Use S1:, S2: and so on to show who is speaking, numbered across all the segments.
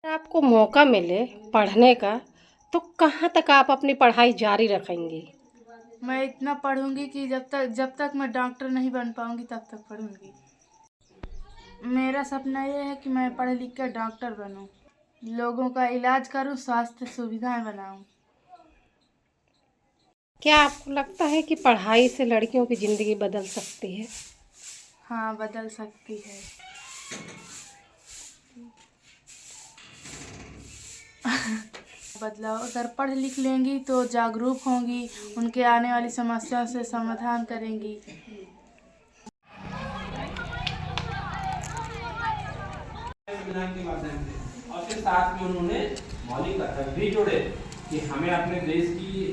S1: आपको मौका मिले पढ़ने का तो कहाँ तक आप अपनी पढ़ाई जारी रखेंगी?
S2: मैं इतना पढ़ूंगी कि जब तक मैं डॉक्टर नहीं बन पाऊंगी तब तक पढ़ूंगी। मेरा सपना ये है कि मैं पढ़ लिख कर डॉक्टर बनूं, लोगों का इलाज करूं, स्वास्थ्य सुविधाएं बनाऊं।
S1: क्या आपको लगता है कि पढ़ाई से लड़कियों की ज़िंदगी बदल सकती है?
S2: हाँ, बदल सकती है। बदलाव अगर पढ़ लिख लेंगी तो जागरूक होंगी, उनके आने वाली समस्या से समाधान करेंगी।
S3: संविधान के माध्यम से और फिर साथ में उन्होंने मौलिक कर्तव्य भी जोड़े कि हमें अपने देश की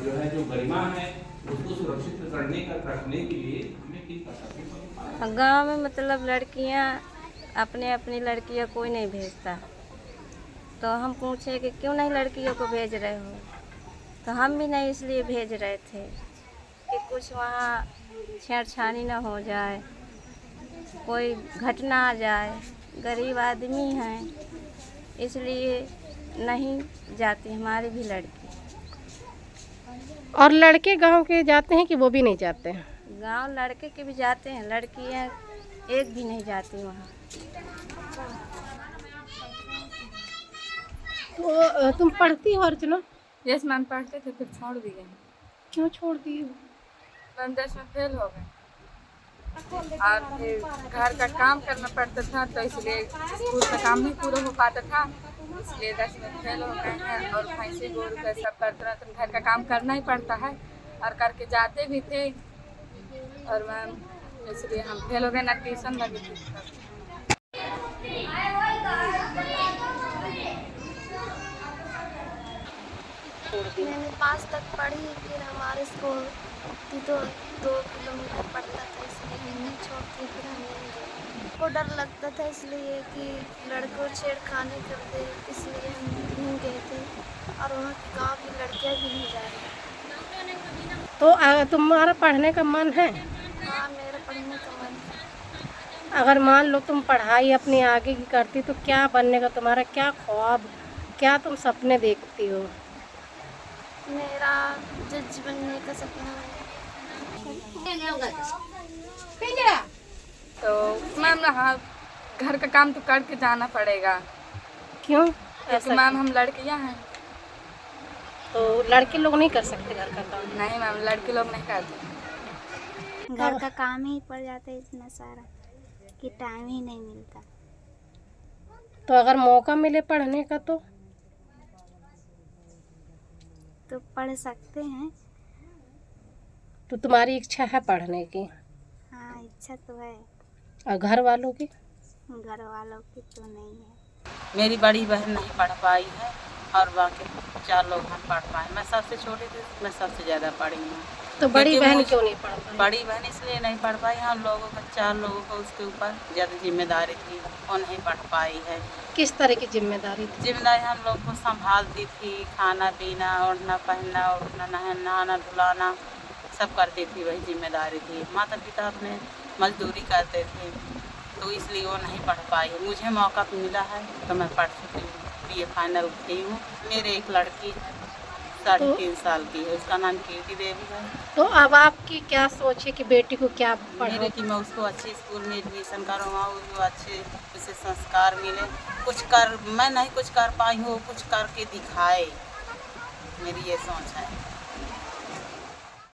S3: जो है जो गरिमा है उसको सुरक्षित करने का रखने के लिए हमें किन कर्तव्यों का
S4: गांव में मतलब लड़कियां अपनी लड़कियां कोई नहीं भेजता, तो हम पूछे कि क्यों नहीं लड़कियों को भेज रहे हो, तो हम भी नहीं इसलिए भेज रहे थे कि कुछ वहाँ छेड़छाड़ी ना हो जाए, कोई घटना आ जाए, गरीब आदमी हैं इसलिए नहीं जाती हमारी भी लड़की।
S1: और लड़के गांव के जाते हैं कि वो भी नहीं जाते हैं?
S4: गांव लड़के के भी जाते हैं, लड़कियां एक भी नहीं जाती वहाँ।
S1: तो तुम पढ़ती हो अर्चना?
S5: यस मैम, पढ़ते थे फिर छोड़ दिए।
S1: क्यों छोड़ दी हो?
S5: मैम 10 में फेल हो गए और फिर घर का काम करना पड़ता था, तो इसलिए स्कूल का काम नहीं पूरा हो पाता था, इसलिए 10 में फेल हो गए हैं। और भैंसी गोरू का सब करते तो घर का काम करना ही पड़ता है और करके जाते भी थे, और मैम इसलिए हम फेल हो गए, ना ट्यूशन लगी थी।
S6: मैंने 5 तक पढ़ी, फिर हमारे स्कूल थी तो 2 किलोमीटर पड़ता था, इसलिए हम नहीं छोड़ती। फिर हम नहीं गए, को डर लगता था इसलिए कि लड़कों छेड़खानी कर दे, इसलिए हम नहीं गए थे। और वहाँ की गाँव की लड़कियाँ भी नहीं जा रही।
S1: तो तुम्हारा पढ़ने का मन है?
S6: हाँ, मेरा पढ़ने का मन है।
S1: अगर मान लो तुम पढ़ाई अपनी आगे की करती तो क्या बनने का तुम्हारा क्या ख्वाब, क्या तुम सपने देखती हो?
S6: मेरा जज बनने का सपना है।
S5: तो मैम हाँ, घर का काम तो करके जाना पड़ेगा,
S1: क्यों
S5: क्योंकि
S1: ऐसा?
S5: मैम हम लड़कियां हैं।
S1: तो लड़के लोग नहीं कर सकते घर का काम?
S5: नहीं मैम, लड़के लोग नहीं करते।
S6: घर का काम ही पड़ जाता है इतना सारा कि टाइम ही नहीं मिलता।
S1: तो अगर मौका मिले पढ़ने का
S6: तो पढ़ सकते हैं।
S1: तो तुम्हारी इच्छा है पढ़ने की?
S6: हाँ, इच्छा तो है।
S1: और घर वालों की?
S6: घर वालों की तो नहीं है।
S7: मेरी बड़ी बहन नहीं पढ़ पाई है और बाकी 4 लोग हम पढ़ पाए। मैं सबसे छोटी थी, मैं सबसे ज़्यादा पढ़ी हूँ।
S1: तो बड़ी बहन क्यों नहीं पढ़ पाई?
S7: बड़ी बहन इसलिए नहीं पढ़ पाई, हम लोगों का 4 लोगों को उसके ऊपर ज़्यादा जिम्मेदारी थी, वो नहीं पढ़ पाई है।
S1: किस तरह की जिम्मेदारी थी?
S7: जिम्मेदारी हम लोग को संभालती थी, खाना पीना, ओढ़ना पहनना, उठना नहाना धुलाना सब करती थी, वही जिम्मेदारी थी। माता पिता अपने मजदूरी करते थे, तो इसलिए वो नहीं पढ़ पाई। मुझे मौका मिला है तो मैं पढ़ चुकी हूँ, BA फाइनल की हूँ। मेरे एक लड़की 3.5 साल की है, उसका नाम कीर्ति देवी है।
S1: तो अब आपकी क्या सोच है कि बेटी को क्या
S7: मेरे कि मैं उसको अच्छे स्कूल में एडमिशन करवाऊँ, जो अच्छे उसे संस्कार मिले। मैं नहीं कुछ कर पाई हूँ, कुछ करके दिखाए, मेरी ये सोच है।